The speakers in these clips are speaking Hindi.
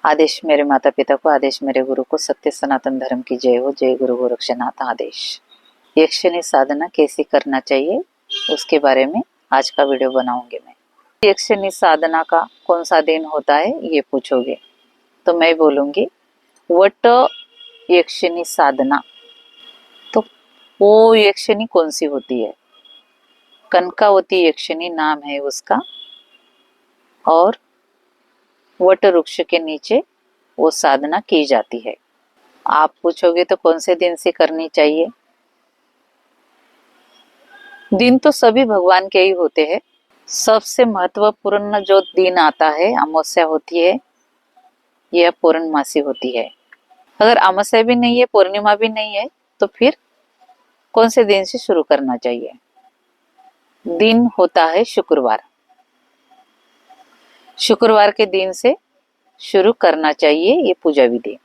आदेश मेरे माता पिता को, आदेश मेरे गुरु को, सत्य सनातन धर्म की जय हो। जय गुरु गोरक्षनाथ। आदेश। यक्षिणी साधना कैसे करना चाहिए उसके बारे में आज का वीडियो बनाऊंगी मैं। यक्षिणी साधना का कौन सा दिन होता है ये पूछोगे तो मैं बोलूंगी वट यक्षिणी साधना। तो वो यक्षिणी कौन सी होती है? कनकावती यक्षिणी नाम है उसका, और वट वृक्ष के नीचे वो साधना की जाती है। आप पूछोगे तो कौन से दिन से करनी चाहिए? दिन तो सभी भगवान के ही होते हैं। सबसे महत्वपूर्ण जो दिन आता है, अमावस्या होती है या पूर्णमासी होती है। अगर अमावस्या भी नहीं है, पूर्णिमा भी नहीं है, तो फिर कौन से दिन से शुरू करना चाहिए? दिन होता है शुक्रवार। शुक्रवार के दिन से शुरू करना चाहिए ये पूजा विधि।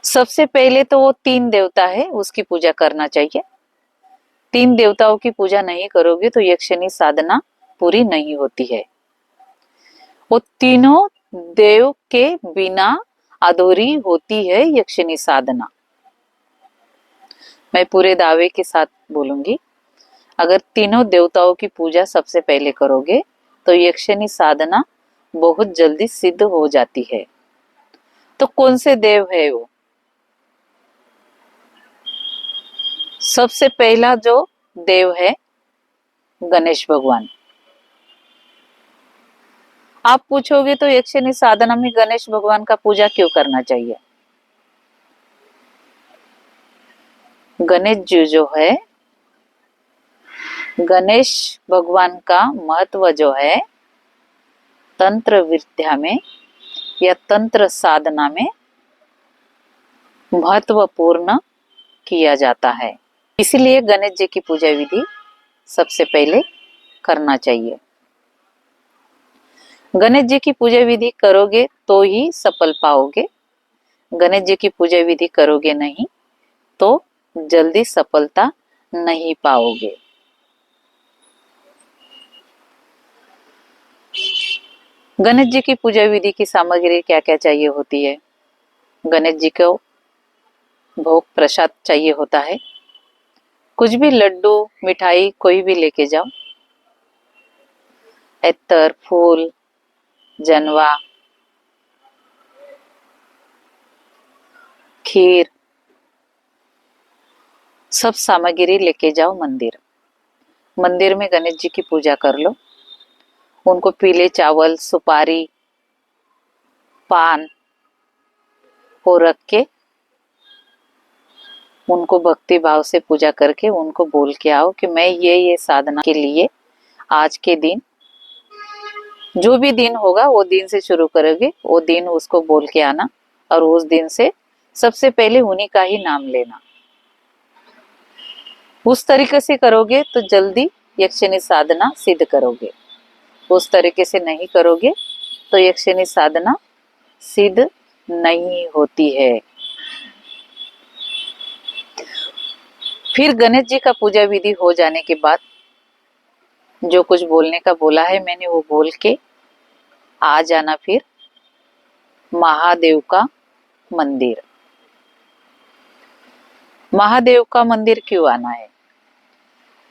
सबसे पहले तो वो 3 देवता है उसकी पूजा करना चाहिए। 3 देवताओं की पूजा नहीं करोगे तो यक्षिणी साधना पूरी नहीं होती है। वो तीनों देव के बिना अधूरी होती है यक्षिणी साधना। मैं पूरे दावे के साथ बोलूंगी, अगर तीनों देवताओं की पूजा सबसे पहले करोगे तो यक्षिणी साधना बहुत जल्दी सिद्ध हो जाती है। तो कौन से देव है वो? सबसे पहला जो देव है गणेश भगवान। आप पूछोगे तो यक्षिणी साधना में गणेश भगवान का पूजा क्यों करना चाहिए? गणेश जी जो है, गणेश भगवान का महत्व जो है तंत्र विद्या में या तंत्र साधना में महत्वपूर्ण किया जाता है। इसीलिए गणेश जी की पूजा विधि सबसे पहले करना चाहिए। गणेश जी की पूजा विधि करोगे तो ही सफल पाओगे। गणेश जी की पूजा विधि करोगे नहीं तो जल्दी सफलता नहीं पाओगे। गणेश जी की पूजा विधि की सामग्री क्या क्या चाहिए होती है? गणेश जी को भोग प्रसाद चाहिए होता है। कुछ भी लड्डू मिठाई कोई भी लेके जाओ। अत्तर, फूल, जनवा, खीर, सब सामग्री लेके जाओ मंदिर। मंदिर में गणेश जी की पूजा कर लो। उनको पीले चावल, सुपारी, पान को रख के उनको भक्ति भाव से पूजा करके उनको बोल के आओ कि मैं ये साधना के लिए आज के दिन, जो भी दिन होगा वो दिन से शुरू करोगे, वो दिन उसको बोल के आना और उस दिन से सबसे पहले उन्हीं का ही नाम लेना। उस तरीके से करोगे तो जल्दी यक्षिणी साधना सिद्ध करोगे। उस तरीके से नहीं करोगे तो यक्षिणी साधना सिद्ध नहीं होती है। फिर गणेश जी का पूजा विधि हो जाने के बाद जो कुछ बोलने का बोला है मैंने वो बोल के आ जाना फिर महादेव का मंदिर। महादेव का मंदिर क्यों आना है?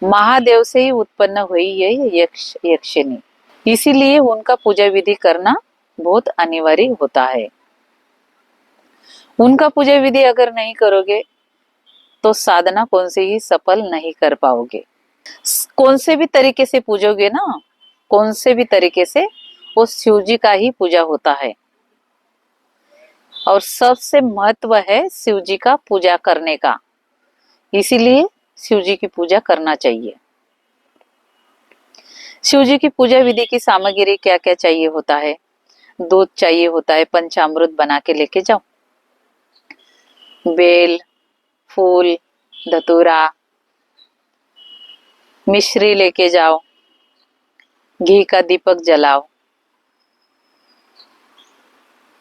महादेव से ही उत्पन्न हुई है यक्षिणी, इसीलिए उनका पूजा विधि करना बहुत अनिवार्य होता है। उनका पूजा विधि अगर नहीं करोगे तो साधना कौन से ही सफल नहीं कर पाओगे। कौन से भी तरीके से पूजोगे ना, कौन से भी तरीके से, वो शिव जी का ही पूजा होता है। और सबसे महत्व है शिव जी का पूजा करने का, इसीलिए शिव जी की पूजा करना चाहिए। शिव जी की पूजा विधि की सामग्री क्या क्या चाहिए होता है? दूध चाहिए होता है, पंचामृत बना के लेके जाओ। बेल, फूल, धतूरा, मिश्री लेके जाओ। घी का दीपक जलाओ।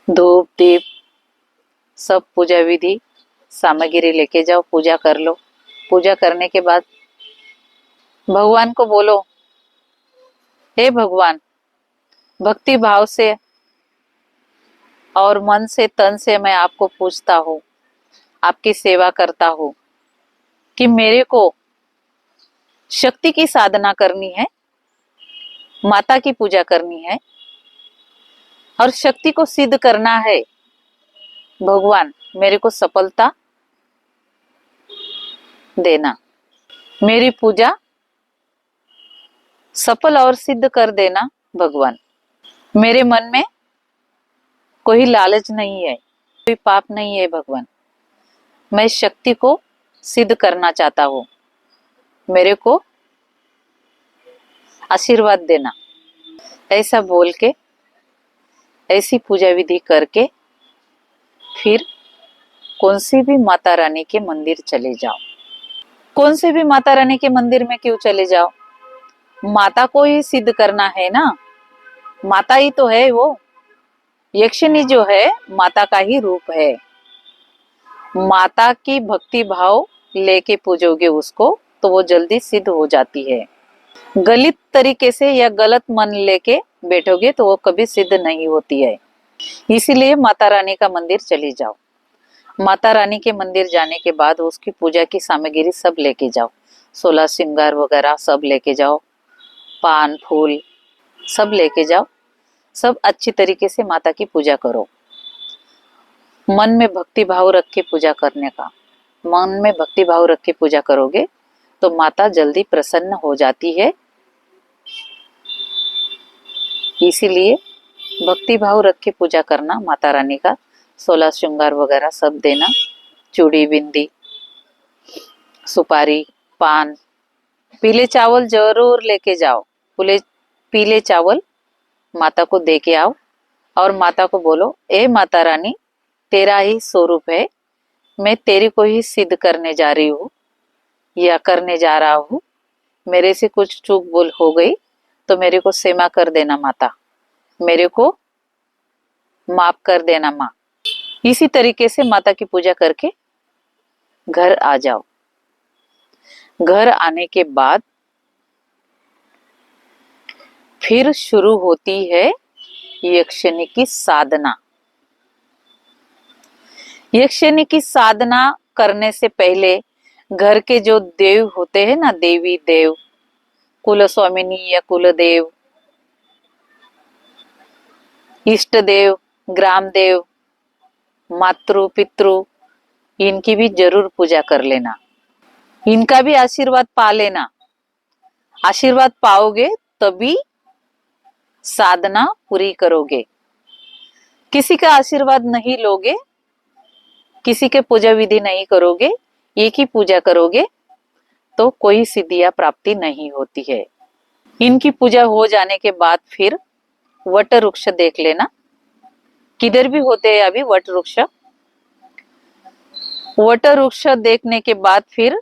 धूप, दीप, सब पूजा विधि सामग्री लेके जाओ। पूजा कर लो। पूजा करने के बाद भगवान को बोलो, हे भगवान, भक्ति भाव से और मन से तन से मैं आपको पूछता हूँ, आपकी सेवा करता हूँ कि मेरे को शक्ति की साधना करनी है, माता की पूजा करनी है और शक्ति को सिद्ध करना है। भगवान मेरे को सफलता देना, मेरी पूजा सफल और सिद्ध कर देना भगवान। मेरे मन में कोई लालच नहीं है, कोई पाप नहीं है भगवान। मैं शक्ति को सिद्ध करना चाहता हूँ, मेरे को आशीर्वाद देना। ऐसा बोल के, ऐसी पूजा विधि करके फिर कौन सी भी माता रानी के मंदिर चले जाओ। कौन से भी माता रानी के मंदिर में क्यों चले जाओ, माता को ही सिद्ध करना है ना। माता ही तो है वो, यक्षिणी जो है माता का ही रूप है। माता की भक्ति भाव लेके पूजोगे उसको तो वो जल्दी सिद्ध हो जाती है। गलत तरीके से या गलत मन लेके बैठोगे तो वो कभी सिद्ध नहीं होती है। इसीलिए माता रानी का मंदिर चले जाओ। माता रानी के मंदिर जाने के बाद उसकी पूजा की सामग्री सब लेके जाओ, 16 श्रृंगार वगैरह सब लेके जाओ, पान फूल सब लेके जाओ। सब अच्छी तरीके से माता की पूजा करो। मन में भक्ति भाव रख के पूजा करने का, मन में भक्ति भाव रख के पूजा करोगे तो माता जल्दी प्रसन्न हो जाती है। इसीलिए भक्ति भाव रख के पूजा करना माता रानी का। 16 श्रृंगार वगैरह सब देना, चूड़ी बिंदी सुपारी पान, पीले चावल जरूर लेके जाओ। पीले चावल माता को दे के आओ और माता को बोलो, ए माता रानी तेरा ही स्वरूप है, मैं तेरी को ही सिद्ध करने जा रही हूँ या करने जा रहा हूँ। मेरे से कुछ चूक भूल हो गई तो मेरे को क्षमा कर देना माता, मेरे को माफ कर देना माँ। इसी तरीके से माता की पूजा करके घर आ जाओ। घर आने के बाद फिर शुरू होती है यक्षिणी की साधना। यक्षिणी की साधना करने से पहले घर के जो देव होते हैं ना, देवी देव, कुल स्वामिनी या कुल देव, इष्ट देव, ग्राम देव, मातृ पितृ, इनकी भी जरूर पूजा कर लेना, इनका भी आशीर्वाद पा लेना। आशीर्वाद पाओगे तभी साधना पूरी करोगे। किसी का आशीर्वाद नहीं लोगे, किसी के पूजा विधि नहीं करोगे, एक ही पूजा करोगे तो कोई सिद्धियां प्राप्ति नहीं होती है। इनकी पूजा हो जाने के बाद फिर वट वृक्ष देख लेना, किधर भी होते हैं अभी वट वृक्ष। वट वृक्ष देखने के बाद फिर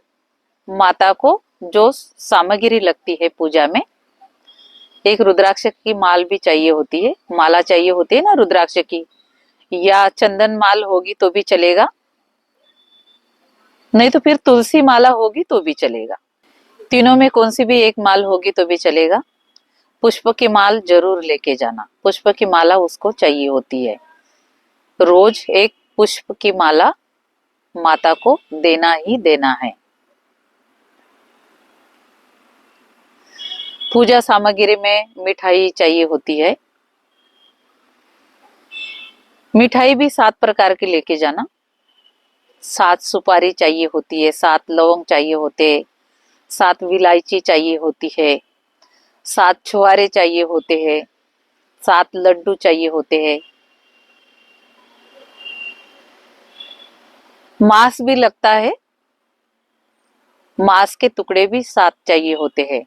माता को जो सामग्री लगती है पूजा में, एक रुद्राक्ष की माल भी चाहिए होती है, माला चाहिए होती है ना रुद्राक्ष की, या चंदन माल होगी तो भी चलेगा, नहीं तो फिर तुलसी माला होगी तो भी चलेगा। तीनों में कौन सी भी एक माल होगी तो भी चलेगा। पुष्प की माल जरूर लेके जाना, पुष्प की माला उसको चाहिए होती है। रोज एक पुष्प की माला माता को देना ही देना है। पूजा सामग्री में मिठाई चाहिए होती है, मिठाई भी 7 प्रकार की लेके जाना। 7 सुपारी चाहिए होती है, 7 लौंग चाहिए होते हैं, 7 इलायची चाहिए होती है, 7 छुहारे चाहिए होते हैं, 7 लड्डू चाहिए होते हैं। मांस भी लगता है, मांस के टुकड़े भी 7 चाहिए होते हैं।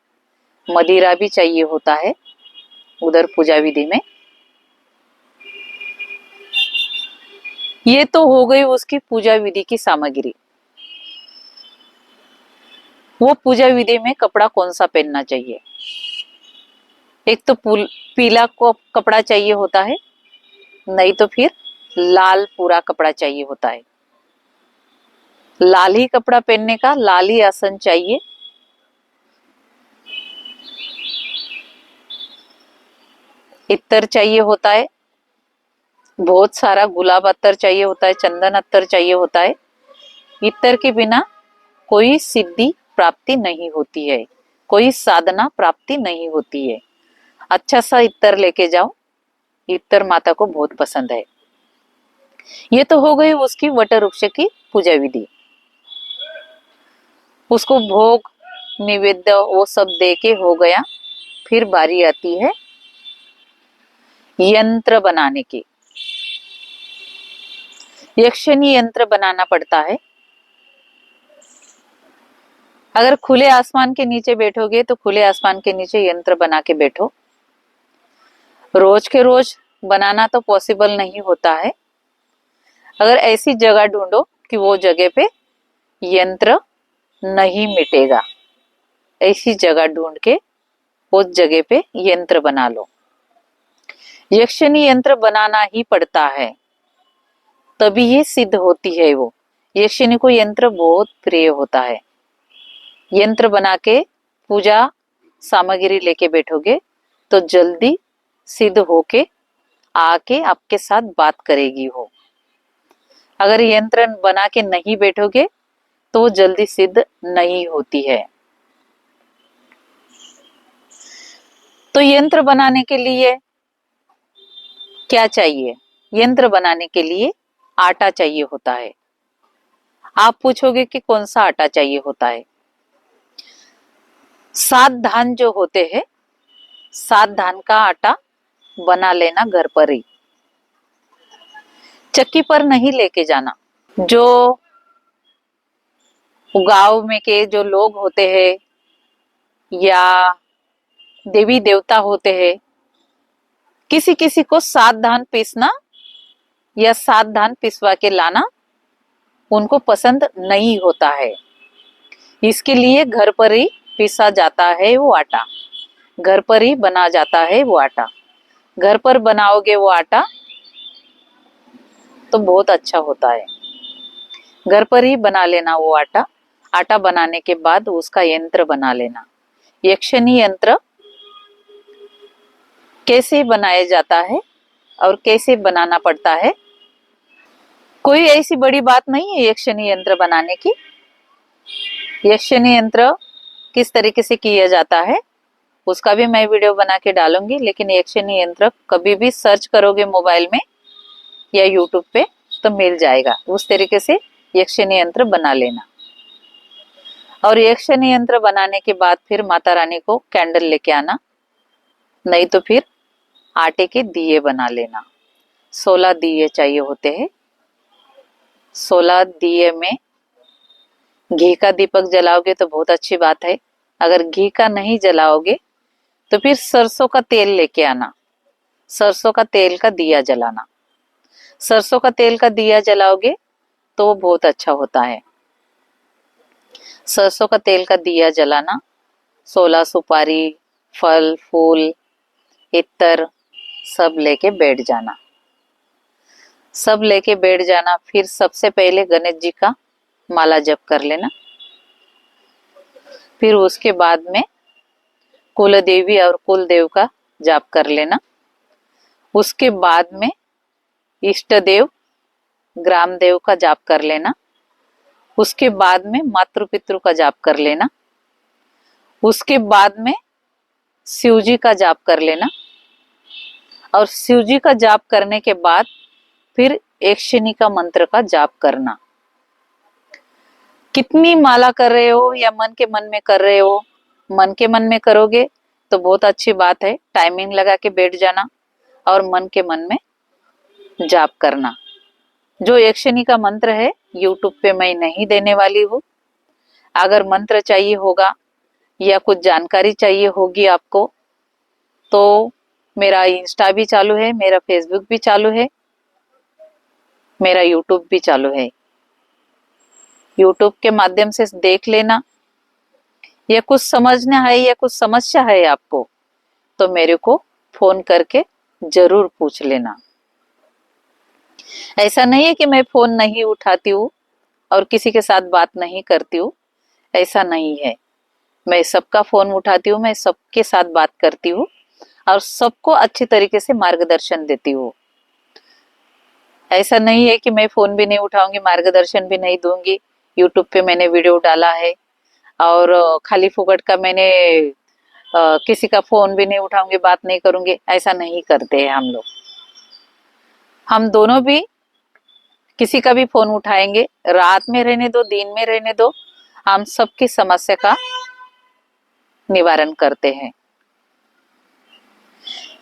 मदिरा भी चाहिए होता है उधर पूजा विधि में। ये तो हो गई उसकी पूजा विधि की सामग्री। वो पूजा विधि में कपड़ा कौन सा पहनना चाहिए, एक तो पीला को कपड़ा चाहिए होता है, नहीं तो फिर लाल पूरा कपड़ा चाहिए होता है। लाल ही कपड़ा पहनने का, लाल ही आसन चाहिए। इत्तर चाहिए होता है, बहुत सारा गुलाब अत्तर चाहिए होता है, चंदन अत्तर चाहिए होता है। इत्तर के बिना कोई सिद्धि प्राप्ति नहीं होती है, कोई साधना प्राप्ति नहीं होती है। अच्छा सा इत्तर लेके जाओ, इत्तर माता को बहुत पसंद है। ये तो हो गई उसकी वट वृक्ष की पूजा विधि। उसको भोग निवेद्य वो सब दे के हो गया। फिर बारी आती है यंत्र बनाने की। यक्षिणी यंत्र बनाना पड़ता है। अगर खुले आसमान के नीचे बैठोगे तो खुले आसमान के नीचे यंत्र बना के बैठो। रोज के रोज बनाना तो पॉसिबल नहीं होता है। अगर ऐसी जगह ढूंढो कि वो जगह पे यंत्र नहीं मिटेगा, ऐसी जगह ढूंढ के उस जगह पे यंत्र बना लो। यक्षिणी यंत्र बनाना ही पड़ता है, तभी ये सिद्ध होती है। वो यक्षिणी को यंत्र बहुत प्रिय होता है। यंत्र बना के पूजा सामग्री लेके बैठोगे तो जल्दी सिद्ध होके आके आपके साथ बात करेगी वो। अगर यंत्र बना के नहीं बैठोगे तो वो जल्दी सिद्ध नहीं होती है। तो यंत्र बनाने के लिए क्या चाहिए? यंत्र बनाने के लिए आटा चाहिए होता है। आप पूछोगे कि कौन सा आटा चाहिए होता है? 7 धान जो होते हैं, 7 धान का आटा बना लेना घर पर ही, चक्की पर नहीं लेके जाना। जो गांव में के जो लोग होते हैं या देवी देवता होते हैं, किसी किसी को 7 धान पीसना या 7 धान पिसवा के लाना उनको पसंद नहीं होता है। इसके लिए घर पर ही पीसा जाता है वो आटा, घर पर ही बना जाता है वो आटा। घर पर बनाओगे वो आटा तो बहुत अच्छा होता है। घर पर ही बना लेना वो आटा। आटा बनाने के बाद उसका यंत्र बना लेना। यक्षिणी यंत्र कैसे बनाया जाता है और कैसे बनाना पड़ता है, कोई ऐसी बड़ी बात नहीं है यक्षिणी यंत्र बनाने की। यक्षिणी यंत्र किस तरीके से किया जाता है उसका भी मैं वीडियो बना के डालूंगी। लेकिन यक्षिणी यंत्र कभी भी सर्च करोगे मोबाइल में या यूट्यूब पे तो मिल जाएगा। उस तरीके से यक्षिणी यंत्र बना लेना। और यक्षिणी यंत्र बनाने के बाद फिर माता रानी को कैंडल लेके आना, नहीं तो फिर आटे के दिए बना लेना। 16 दिए चाहिए होते हैं। 16 दिए में घी का दीपक जलाओगे तो बहुत अच्छी बात है। अगर घी का नहीं जलाओगे तो फिर सरसों का तेल लेके आना, सरसों का तेल का दिया जलाना। सरसों का तेल का दिया जलाओगे तो वो बहुत अच्छा होता है। सरसों का तेल का दिया जलाना, 16 सुपारी, फल फूल, इत्तर सब लेके बैठ जाना। सब लेके बैठ जाना। फिर सबसे पहले गणेश जी का माला जप कर लेना। फिर उसके बाद में कुल देवी और कुल देव का जाप कर लेना। उसके बाद में इष्ट देव, ग्राम देव का जाप कर लेना। उसके बाद में मातृ पितृ का जाप कर लेना। उसके बाद में शिव जी का जाप कर लेना। और शिव जी का जाप करने के बाद फिर यक्षिणी का मंत्र का जाप करना। कितनी माला कर रहे हो या मन के मन में कर रहे हो, मन के मन में करोगे तो बहुत अच्छी बात है। टाइमिंग लगा के बैठ जाना और मन के मन में जाप करना। जो यक्षिणी का मंत्र है यूट्यूब पे मैं नहीं देने वाली हूँ। अगर मंत्र चाहिए होगा या कुछ जानकारी चाहिए होगी आपको तो मेरा इंस्टा भी चालू है, मेरा फेसबुक भी चालू है, मेरा यूट्यूब भी चालू है। यूट्यूब के माध्यम से देख लेना। या कुछ समझना है या कुछ समस्या है आपको तो मेरे को फोन करके जरूर पूछ लेना। ऐसा नहीं है कि मैं फोन नहीं उठाती हूँ और किसी के साथ बात नहीं करती हूँ, ऐसा नहीं है। मैं सबका फोन उठाती हूँ, मैं सबके साथ बात करती हूँ और सबको अच्छी तरीके से मार्गदर्शन देती हूँ। ऐसा नहीं है कि मैं फोन भी नहीं उठाऊंगी, मार्गदर्शन भी नहीं दूंगी। यूट्यूब पे मैंने वीडियो डाला है और खाली फुकट का मैंने किसी का फोन भी नहीं उठाऊंगी, बात नहीं करूंगी, ऐसा नहीं करते हैं हम लोग। हम दोनों भी किसी का भी फोन उठाएंगे, रात में रहने दो दिन में रहने दो, हम सबकी समस्या का निवारण करते हैं।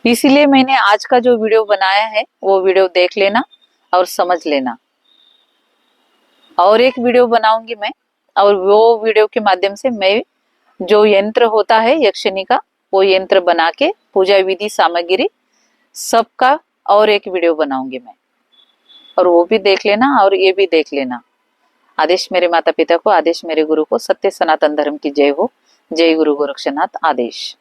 इसीलिए मैंने आज का जो वीडियो बनाया है वो वीडियो देख लेना और समझ लेना। और एक वीडियो बनाऊंगी मैं, और वो वीडियो के माध्यम से मैं जो यंत्र होता है यक्षिणी का, वो यंत्र बना के पूजा विधि सामग्री सबका और एक वीडियो बनाऊंगी मैं, और वो भी देख लेना और ये भी देख लेना। आदेश मेरे माता पिता को, आदेश मेरे गुरु को, सत्य सनातन धर्म की जय हो। जय गुरु गोरक्षनाथ। आदेश।